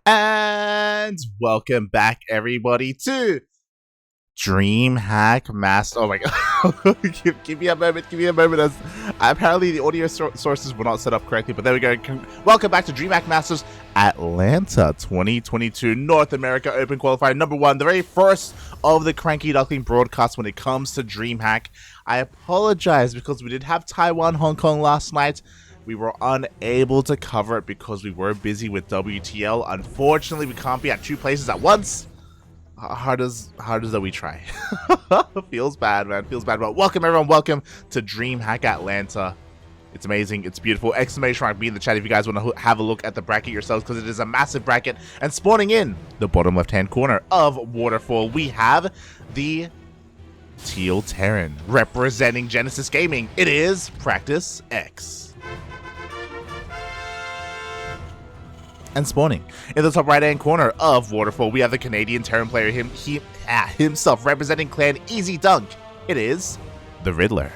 And welcome back, everybody, to DreamHack Master. Oh my god. give me a moment, As apparently the audio sources were not set up correctly, but there we go. Welcome back to DreamHack Masters Atlanta 2022 North America Open Qualifier number 1, the very first of the CranKy Duckling broadcasts when it comes to DreamHack. I apologize because we did have Taiwan, Hong Kong last night. We were unable to cover it because we were busy with WTL. Unfortunately, we can't be at 2 places at once. Hard as that we try. Feels bad, man. Feels bad. But welcome, everyone. Welcome to DreamHack Atlanta. It's amazing. It's beautiful. Exclamation mark be in the chat if you guys want to have a look at the bracket yourselves, because it is a massive bracket. And spawning in the bottom left-hand corner of Waterfall, we have the Teal Terran representing Genesis Gaming. It is PracticeX. And spawning in the top right-hand corner of Waterfall, we have the Canadian Terran player himself representing Clan Easy Dunk. It is the Riddler.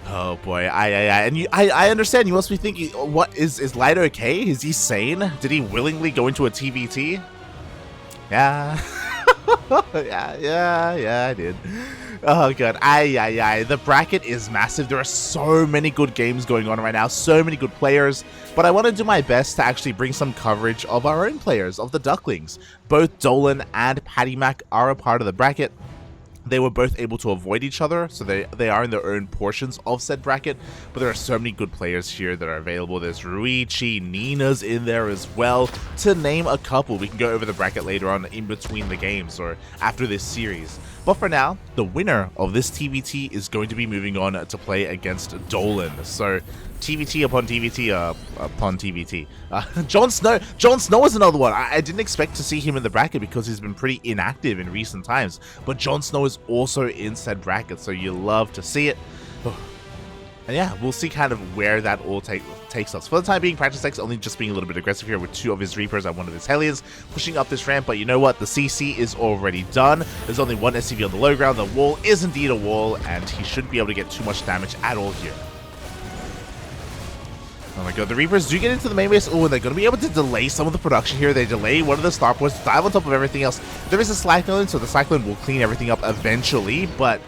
Oh boy, and I understand you must be thinking, what is Light okay? Is he sane? Did he willingly go into a TVT? Yeah. yeah, I did. Oh god, the bracket is massive. There are so many good games going on right now, so many good players, but I want to do my best to actually bring some coverage of our own players, of the Ducklings. Both Dolan and Patty Mac are a part of the bracket. They were both able to avoid each other, so they are in their own portions of said bracket, but there are so many good players here that are available. There's Ruichi, Nina's in there as well, to name a couple. We can go over the bracket later on in between the games or after this series. But for now, the winner of this TVT is going to be moving on to play against Dolan. So TVT upon TVT upon TVT. Jon Snow is another one. I didn't expect to see him in the bracket because he's been pretty inactive in recent times. But Jon Snow is also in said bracket, so you love to see it. And yeah, we'll see kind of where that all takes us. For the time being, PracticeX only just being a little bit aggressive here with 2 of his Reapers and 1 of his Hellions, pushing up this ramp, but you know what? The CC is already done. There's only 1 SCV on the low ground. The wall is indeed a wall, and he shouldn't be able to get too much damage at all here. Oh my god, the Reapers do get into the main base. Oh, they're going to be able to delay some of the production here. They delay one of the starports, dive on top of everything else. There is a Cyclone, so the Cyclone will clean everything up eventually, but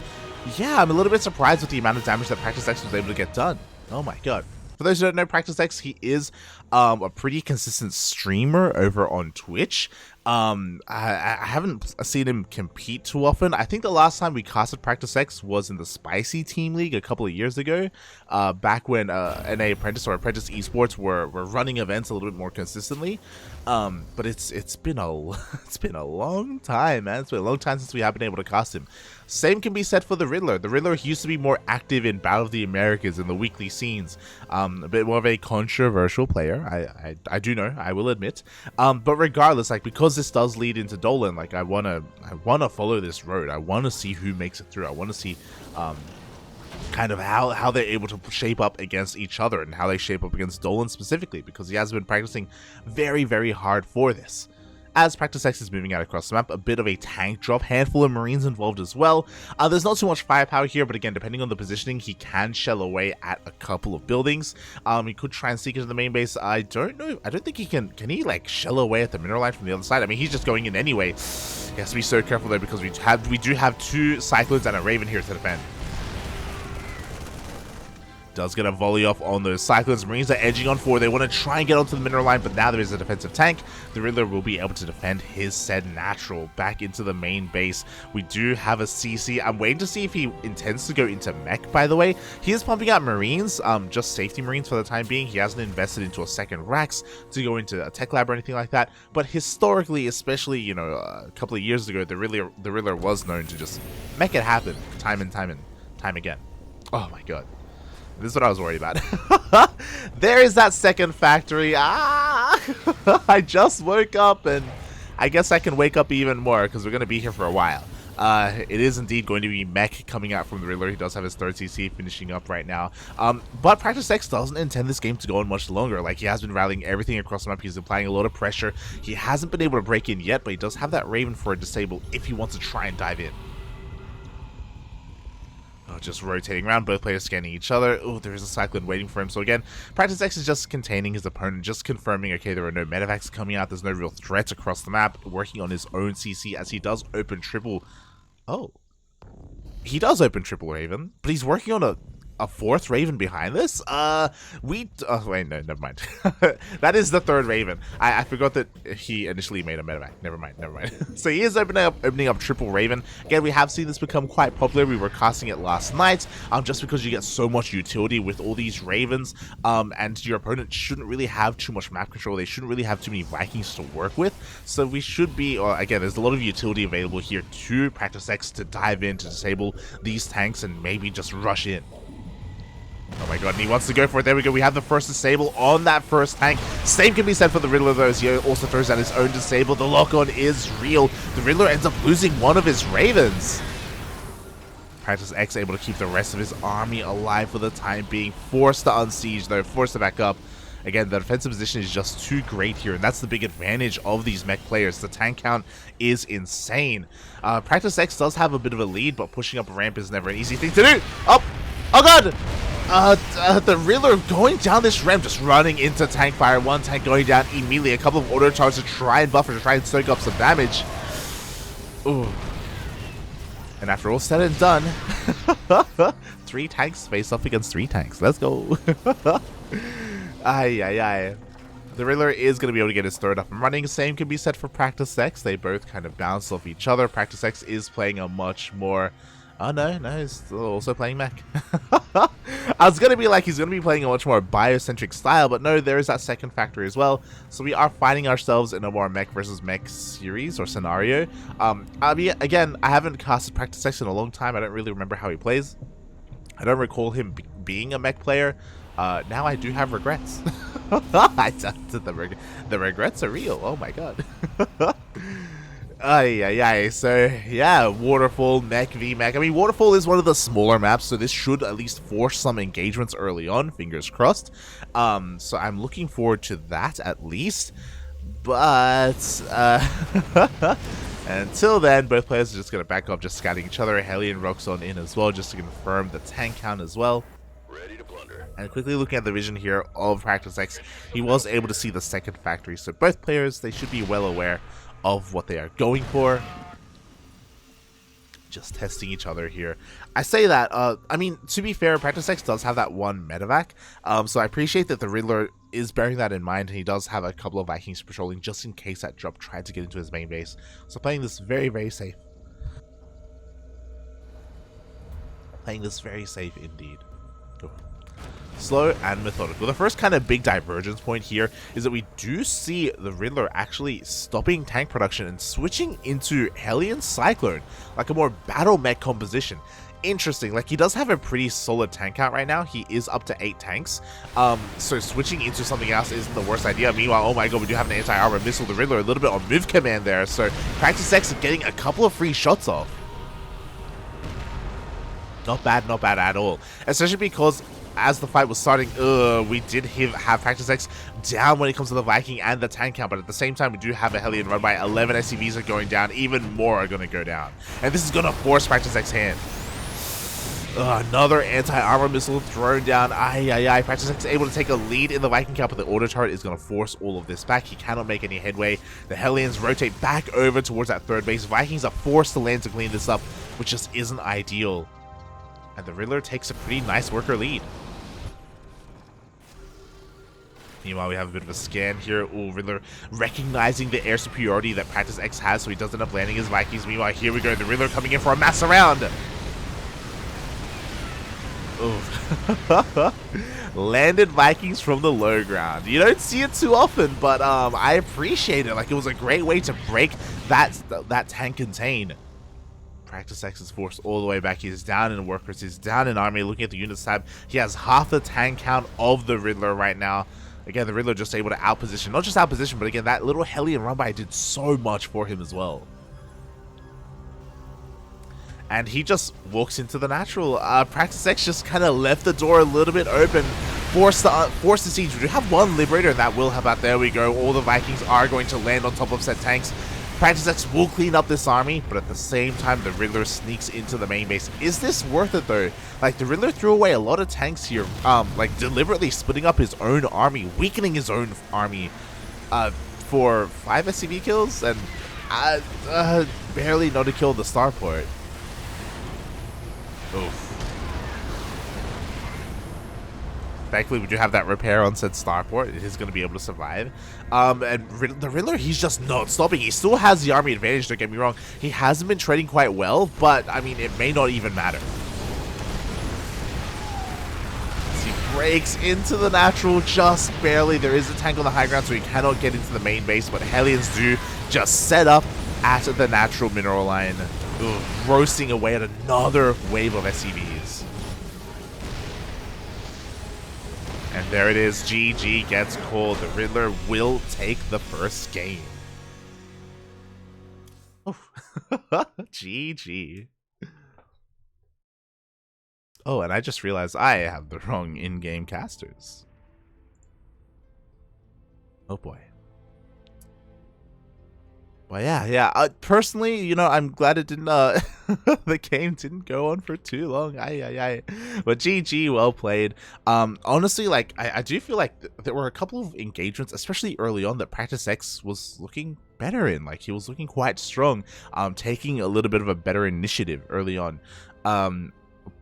yeah, I'm a little bit surprised with the amount of damage that PracticeX was able to get done. Oh my god. For those who don't know, PracticeX, he is a pretty consistent streamer over on Twitch. I haven't seen him compete too often. I think the last time we casted PracticeX was in the Spicy Team League a couple of years ago, back when NA Apprentice or Apprentice Esports were running events a little bit more consistently. But it's been a long time, man. It's been a long time since we have been able to cast him. Same can be said for the Riddler. The Riddler used to be more active in Battle of the Americas in the weekly scenes. A bit more of a controversial player, I do know, I will admit. But regardless, like, because this does lead into Dolan, like, I wanna follow this road. I wanna see who makes it through. I wanna see kind of how they're able to shape up against each other and how they shape up against Dolan specifically, because he has been practicing very, very hard for this. As PracticeX is moving out across the map, a bit of a tank drop, handful of Marines involved as well. There's not too much firepower here, but again, depending on the positioning, he can shell away at a couple of buildings. He could try and sneak into the main base. I don't know. I don't think he can he like shell away at the mineral line from the other side? I mean, he's just going in anyway. He has to be so careful though, because we do have 2 Cyclones and a Raven here to defend. Does get a volley off on those Cyclones. Marines are edging on forward. They want to try and get onto the mineral line, but now there is a defensive tank. The Riddler will be able to defend his said natural back into the main base. We do have a CC. I'm waiting to see if he intends to go into mech, by the way. He is pumping out Marines, just safety Marines for the time being. He hasn't invested into a second Rax to go into a tech lab or anything like that. But historically, especially, you know, a couple of years ago, the Riddler was known to just mech it happen time and time again. Oh my god. This is what I was worried about. There is that second factory. I just woke up, and I guess I can wake up even more because we're going to be here for a while. It is indeed going to be mech coming out from the Riddler. He does have his 3rd CC finishing up right now. But PracticeX doesn't intend this game to go on much longer. Like, he has been rallying everything across the map. He's applying a lot of pressure. He hasn't been able to break in yet, but he does have that Raven for a disable if he wants to try and dive in. just rotating around, both players scanning each other. Oh, there is a Cyclone waiting for him. So again, PracticeX is just containing his opponent, just confirming, okay, there are no medevacs coming out, there's no real threats across the map, working on his own CC as he does open triple. Oh. He does open triple Raven, but he's working on a fourth Raven behind this? Oh wait, no, never mind. That is the third Raven. I forgot that he initially made a medevac. Never mind. So he is opening up triple Raven. Again, we have seen this become quite popular. We were casting it last night, just because you get so much utility with all these Ravens, and your opponent shouldn't really have too much map control. They shouldn't really have too many Vikings to work with. So we should be, or again, there's a lot of utility available here to PracticeX to dive in, to disable these tanks, and maybe just rush in. Oh my god, and he wants to go for it. There we go. We have the first disable on that first tank. Same can be said for the Riddler, though, as he also throws out his own disable. The lock-on is real. The Riddler ends up losing one of his Ravens. PracticeX able to keep the rest of his army alive for the time being. Forced to unsiege, though. Forced to back up. Again, the defensive position is just too great here, and that's the big advantage of these mech players. The tank count is insane. PracticeX does have a bit of a lead, but pushing up a ramp is never an easy thing to do. Oh god! The Riddler going down this ramp, just running into tank fire. One tank going down immediately. A couple of auto charges to try and buffer, to try and soak up some damage. Ooh. And after all said and done, 3 tanks face off against 3 tanks. Let's go. Ay. The Riddler is going to be able to get his third up and running. Same can be said for PracticeX. They both kind of bounce off each other. PracticeX is playing a much more... Oh, no, he's still also playing mech. I was going to be like, he's going to be playing a much more biocentric style, but no, there is that second factor as well. So we are finding ourselves in a more mech versus mech series or scenario. I mean, again, I haven't casted PracticeX in a long time. I don't really remember how he plays. I don't recall him being a mech player. Now I do have regrets. The regrets are real. Oh my god. So yeah, Waterfall, Mech v Mech. I mean, Waterfall is one of the smaller maps, so this should at least force some engagements early on, fingers crossed. So I'm looking forward to that at least. But until then, both players are just going to back up, just scouting each other. Hellion rocks on in as well, just to confirm the tank count as well. Ready to plunder. And quickly looking at the vision here of PracticeX, he was able to see the second factory. So both players, they should be well aware of what they are going for. Just testing each other here. I say that, I mean, to be fair, PracticeX does have that one medevac, so I appreciate that the Riddler is bearing that in mind, and he does have a couple of Vikings patrolling just in case that drop tried to get into his main base. So playing this very, very safe. Playing this very safe indeed. Slow and methodical. The first kind of big divergence point here is that we do see the Riddler actually stopping tank production and switching into Hellion Cyclone, like a more battle mech composition. Interesting, like he does have a pretty solid tank count right now. He is up to 8 tanks, so switching into something else isn't the worst idea. Meanwhile, oh my god, we do have an anti-armor missile. The Riddler a little bit on move command there, so PracticeX getting a couple of free shots off. Not bad at all, especially because as the fight was starting, we did have PracticeX down when it comes to the Viking and the tank count, but at the same time, we do have a Hellion run by. 11 SCVs are going down, even more are going to go down. And this is going to force PracticeX's hand. Another anti-armor missile thrown down. PracticeX is able to take a lead in the Viking count, but the auto turret is going to force all of this back. He cannot make any headway. The Hellions rotate back over towards that third base. Vikings are forced to land to clean this up, which just isn't ideal. And the Riddler takes a pretty nice worker lead. Meanwhile, we have a bit of a scan here. Ooh, Riddler recognizing the air superiority that PracticeX has, so he does end up landing his Vikings. Meanwhile, here we go. The Riddler coming in for a mass around. Ooh. Landed Vikings from the low ground. You don't see it too often, but I appreciate it. Like, it was a great way to break that tank contain. PracticeX is forced all the way back. He's down in workers. He's down in army. Looking at the units tab, he has half the tank count of the Riddler right now. Again, the Riddler just able to outposition. Not just outposition, but again, that little Hellion run by did so much for him as well. And he just walks into the natural. PracticeX just kind of left the door a little bit open. Force the siege. We do have one Liberator, and that will help out. There we go. All the Vikings are going to land on top of said tanks. PracticeX will clean up this army, but at the same time, the Riddler sneaks into the main base. Is this worth it though? Like, the Riddler threw away a lot of tanks here, like deliberately splitting up his own army, weakening his own army, for 5 SCV kills, and barely not to kill the starport. Oof. Thankfully, we do have that repair on said starport. It is going to be able to survive. And the Riddler, he's just not stopping. He still has the army advantage, don't get me wrong. He hasn't been trading quite well, but, I mean, it may not even matter. As he breaks into the natural just barely. There is a tank on the high ground, so he cannot get into the main base, but Hellions do just set up at the natural mineral line, roasting away at another wave of SCVs. And there it is, GG gets called. The Riddler will take the first game. Oh, GG. Oh, and I just realized I have the wrong in-game casters. Oh boy. Well, yeah. Personally, you know, I'm glad it didn't, the game didn't go on for too long. But GG, well played. Honestly, like, I do feel like there were a couple of engagements, especially early on, that PracticeX was looking better in. Like, he was looking quite strong, taking a little bit of a better initiative early on.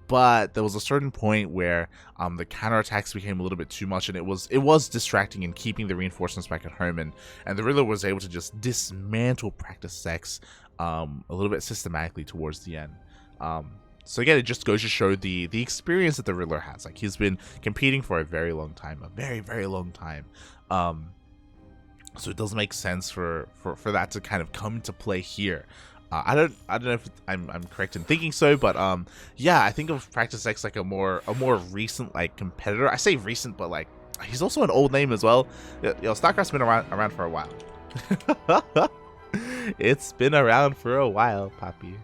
But there was a certain point where the counterattacks became a little bit too much, and it was distracting and keeping the reinforcements back at home, and the Riddler was able to just dismantle PracticeX a little bit systematically towards the end. So again, it just goes to show the experience that the Riddler has. Like, he's been competing for a very long time, a very, very long time. So it does make sense for that to kind of come to play here. I don't know if I'm correct in thinking so, but yeah, I think of PracticeX like a more recent like competitor. I say recent, but like he's also an old name as well. You know, StarCraft's been around for a while. It's been around for a while, Papi.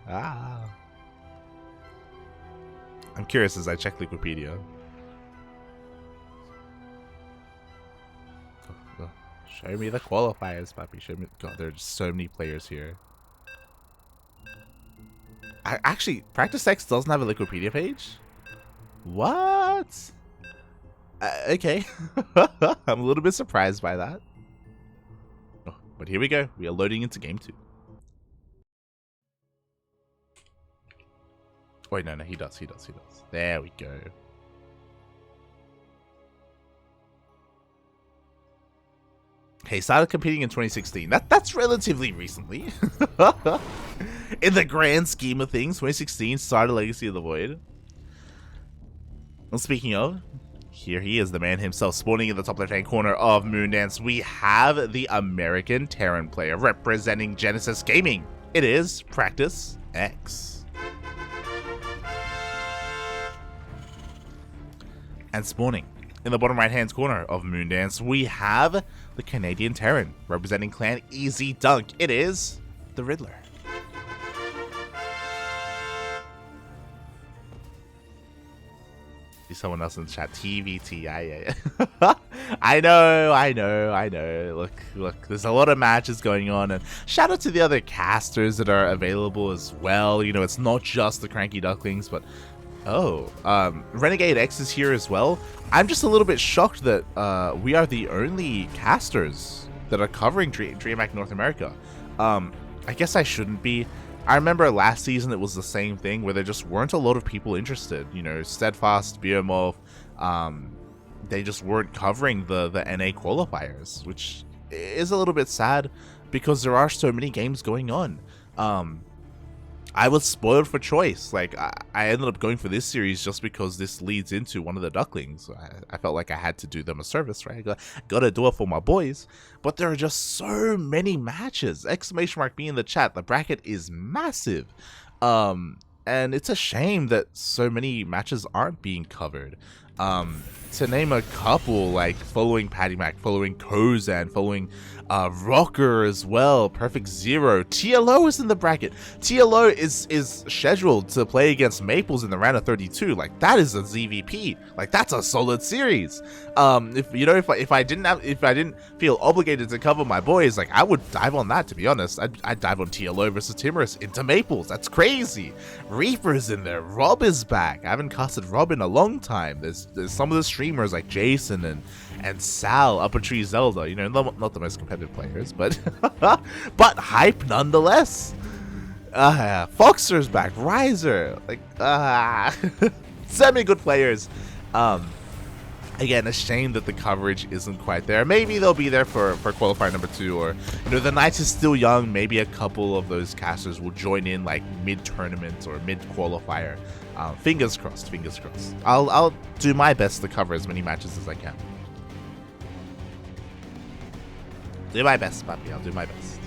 I'm curious as I check Wikipedia. Show me the qualifiers, Papi. Show me. God, there's so many players here. Actually, PracticeX doesn't have a Wikipedia page? What? Okay. I'm a little bit surprised by that. Oh, but here we go. We are loading into game 2. Wait, no, he does. There we go. He started competing in 2016. That's relatively recently. In the grand scheme of things, 2016 started Legacy of the Void. Well, speaking of, here he is, the man himself, spawning in the top left-hand corner of Moondance. We have the American Terran player representing Genesis Gaming. It is PracticeX. And spawning in the bottom right-hand corner of Moondance, we have the Canadian Terran representing Clan Easy Dunk. It is the Riddler. See someone else in the chat. TVT. Yeah. I know. Look. There's a lot of matches going on, and shout out to the other casters that are available as well. You know, it's not just the CranKy Ducklings, but Renegade X is here as well. I'm just a little bit shocked that we are the only casters that are covering DreamHack North America. I guess I shouldn't be. I remember last season it was the same thing where there just weren't a lot of people interested. You know, Steadfast, Beomorph, they just weren't covering the NA qualifiers, which is a little bit sad because there are so many games going on. I was spoiled for choice. Like, I ended up going for this series just because this leads into one of the Ducklings. I felt like I had to do them a service, right? Gotta do it for my boys. But there are just so many matches. Exclamation mark me in the chat. The bracket is massive. And it's a shame that so many matches aren't being covered. To name a couple, like following Patty Mac, following Kozan, following Rocker as well, Perfect Zero. TLO is in the bracket. TLO is scheduled to play against Maples in the round of 32. Like, that is a ZvP. Like, that's a solid series. If I didn't feel obligated to cover my boys, like, I would dive on that, to be honest. I'd dive on TLO versus Timorous into Maples. That's crazy. Reaper's in there. Rob is back. I haven't casted Rob in a long time. There's some of the streamers like Jason and Sal, Upper Tree Zelda, you know, not the most competitive players, but but hype nonetheless. Foxer's back, Riser, like so many good players. Again, a shame that the coverage isn't quite there. Maybe they'll be there for qualifier number 2, or, you know, the night is still young. Maybe a couple of those casters will join in like mid-tournament or mid-qualifier. Fingers crossed, fingers crossed. I'll do my best to cover as many matches as I can. Do my best, Papi. I'll do my best.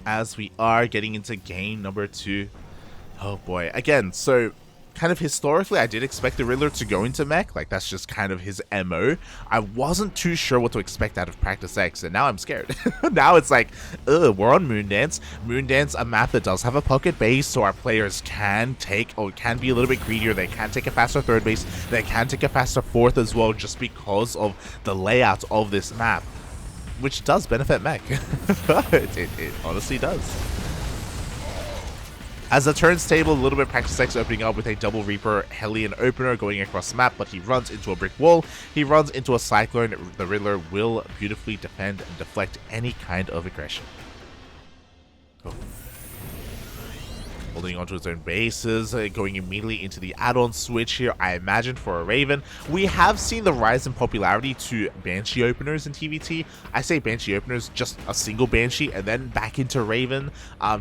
As we are getting into game number 2. Oh boy. Again, so kind of historically, I did expect the Riddler to go into mech. Like, that's just kind of his MO. I wasn't too sure what to expect out of PracticeX, and now I'm scared. Now it's like, we're on Moondance. Moondance, a map that does have a pocket base, so our players can take, or can be a little bit greedier. They can take a faster third base. They can take a faster fourth as well, just because of the layout of this map, which does benefit mech. it honestly does. As the turns table, a little bit PracticeX opening up with a double Reaper Hellion opener going across the map, but he runs into a brick wall. He runs into a Cyclone. The Riddler will beautifully defend and deflect any kind of aggression. Oh. Holding onto his own bases, going immediately into the add-on switch here, I imagine, for a Raven. We have seen the rise in popularity to Banshee openers in TVT. I say Banshee openers, just a single Banshee, and then back into Raven,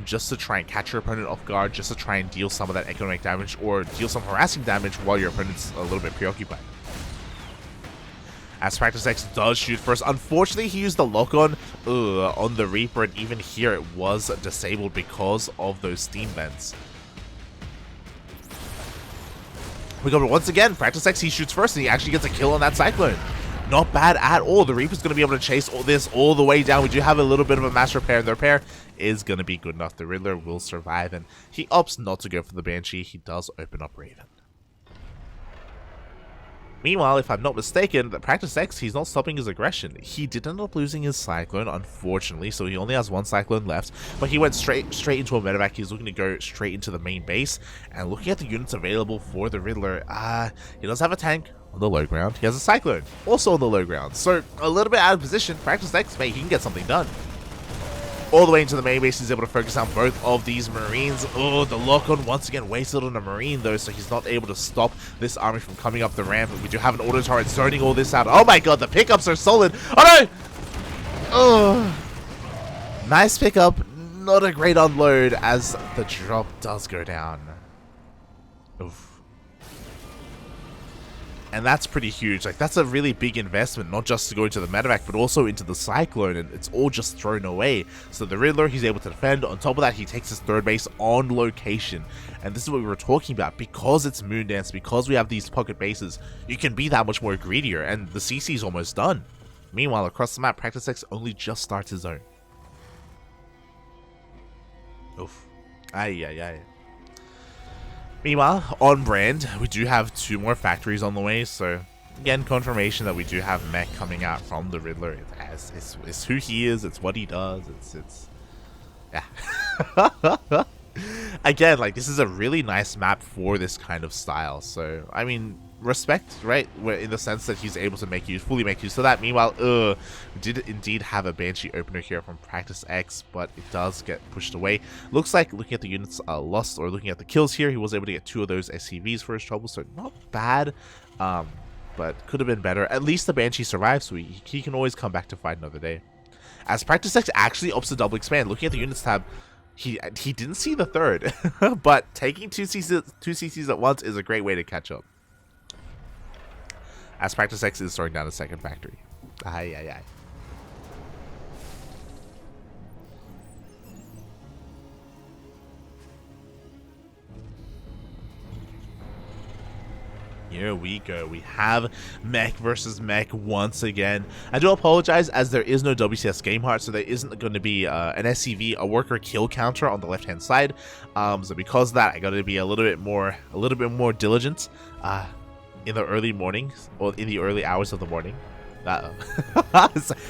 just to try and catch your opponent off guard, just to try and deal some of that economic damage, or deal some harassing damage while your opponent's a little bit preoccupied. As PracticeX does shoot first, unfortunately he used the lock-on the Reaper, and even here it was disabled because of those steam vents. We go once again, PracticeX, he shoots first and he actually gets a kill on that Cyclone. Not bad at all. The Reaper's going to be able to chase all this all the way down. We do have a little bit of a mass repair, and the repair is going to be good enough. The Riddler will survive, and he opts not to go for the Banshee. He does open up Raven. Meanwhile, if I'm not mistaken, the PracticeX, he's not stopping his aggression. He did end up losing his Cyclone, unfortunately, so he only has one Cyclone left, but he went straight into a medevac. He's looking to go straight into the main base, and looking at the units available for the Riddler, he does have a tank on the low ground. He has a Cyclone, also on the low ground, so a little bit out of position. PracticeX, mate, he can get something done. All the way into the main base, he's able to focus on both of these Marines. Oh, the lock-on once again wasted on a Marine though, so he's not able to stop this army from coming up the ramp. But we do have an auto turret zoning all this out. Oh my god, the pickups are solid. Oh no! Oh, nice pickup, not a great unload as the drop does go down. Oof. And that's pretty huge. Like, that's a really big investment, not just to go into the medevac, but also into the Cyclone, and it's all just thrown away. So the Riddler, he's able to defend. On top of that, he takes his third base on location. And this is what we were talking about. Because it's Moondance, because we have these pocket bases, you can be that much more greedier, and the CC is almost done. Meanwhile, across the map, PracticeX only just starts his own. Oof. Ay, ay, ay. Meanwhile, on brand, we do have 2 more factories on the way, so again, confirmation that we do have mech coming out from the Riddler. It's who he is, it's what he does, it's yeah. Again, like, this is a really nice map for this kind of style, so, I mean, respect, right, in the sense that he's able to fully make use of that. Meanwhile, we did indeed have a Banshee opener here from PracticeX, but it does get pushed away. Looks like, looking at the units lost, or looking at the kills here, he was able to get 2 of those SCVs for his trouble, so not bad, but could have been better. At least the Banshee survived, so he can always come back to fight another day. As PracticeX actually opts to double expand, looking at the units tab, he didn't see the third, but taking 2 CCs at once is a great way to catch up. As PracticeX is throwing down a second factory. Ay, ay, ay. Here we go. We have mech versus mech once again. I do apologize as there is no WCS game heart, so there isn't going to be an SCV, a worker kill counter on the left hand side. So because of that, I got to be a little bit more diligent in the early mornings or in the early hours of the morning.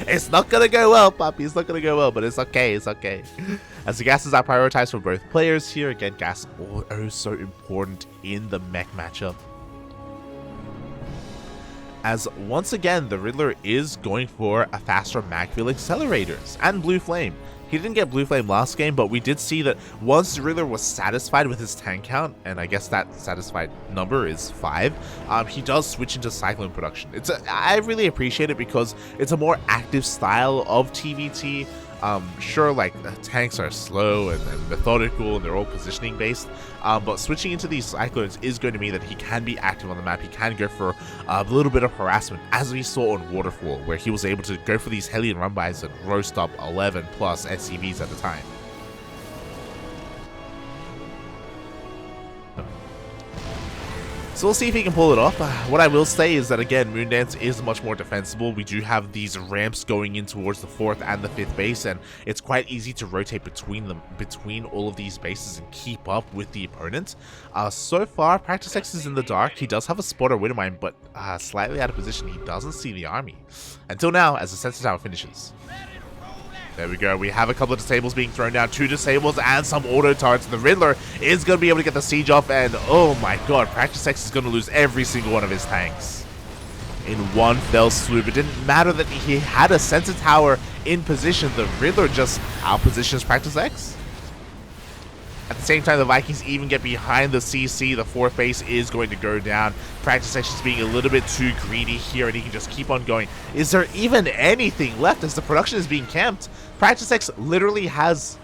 It's not gonna go well, puppy. It's not gonna go well, but it's okay. It's okay. As the gases are prioritized for both players here, again, gas oh so important in the mech matchup. As once again, the Riddler is going for a faster mag field accelerators and Blue Flame. He didn't get Blue Flame last game, but we did see that once the Riddler was satisfied with his tank count, and I guess that satisfied number is 5, he does switch into Cyclone production. I really appreciate it because it's a more active style of TVT. Sure, like tanks are slow and methodical and they're all positioning based, but switching into these cyclones is going to mean that he can be active on the map. He can go for a little bit of harassment, as we saw on Waterfall, where he was able to go for these Hellion run-bys and roast up 11 plus SCVs at a time. So we'll see if he can pull it off. What I will say is that, again, Moondance is much more defensible. We do have these ramps going in towards the 4th and the 5th base, and it's quite easy to rotate between all of these bases and keep up with the opponent. So far, PracticeX is in the dark. He does have a spotter Widowmine, but slightly out of position. He doesn't see the army. Until now, as the Sensor Tower finishes. There we go. We have a couple of disables being thrown down. 2 disables and some auto turrets. The Riddler is going to be able to get the siege off. And oh my god, PracticeX is going to lose every single one of his tanks in one fell swoop. It didn't matter that he had a Sensor Tower in position. The Riddler just outpositions PracticeX. At the same time, the Vikings even get behind the CC. The 4th base is going to go down. PracticeX is being a little bit too greedy here, and he can just keep on going. Is there even anything left as the production is being camped? PracticeX literally has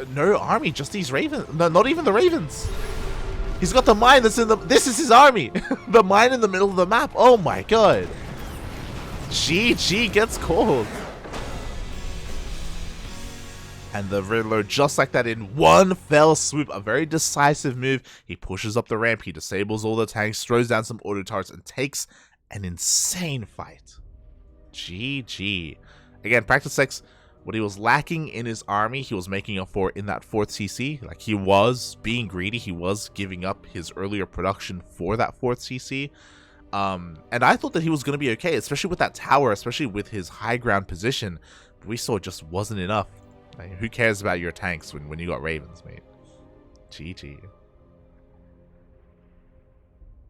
no army, just these Ravens. No, not even the Ravens. He's got the mine that's in the... This is his army. The mine in the middle of the map. Oh my god. GG gets called. And the Riddler, just like that, in one fell swoop, a very decisive move. He pushes up the ramp, he disables all the tanks, throws down some auto turrets, and takes an insane fight. GG. Again, PracticeX, what he was lacking in his army, he was making up for in that 4th CC. Like, he was being greedy, he was giving up his earlier production for that 4th CC. And I thought that he was going to be okay, especially with that tower, especially with his high ground position. But we saw it just wasn't enough. Like, who cares about your tanks when you got Ravens, mate? GG.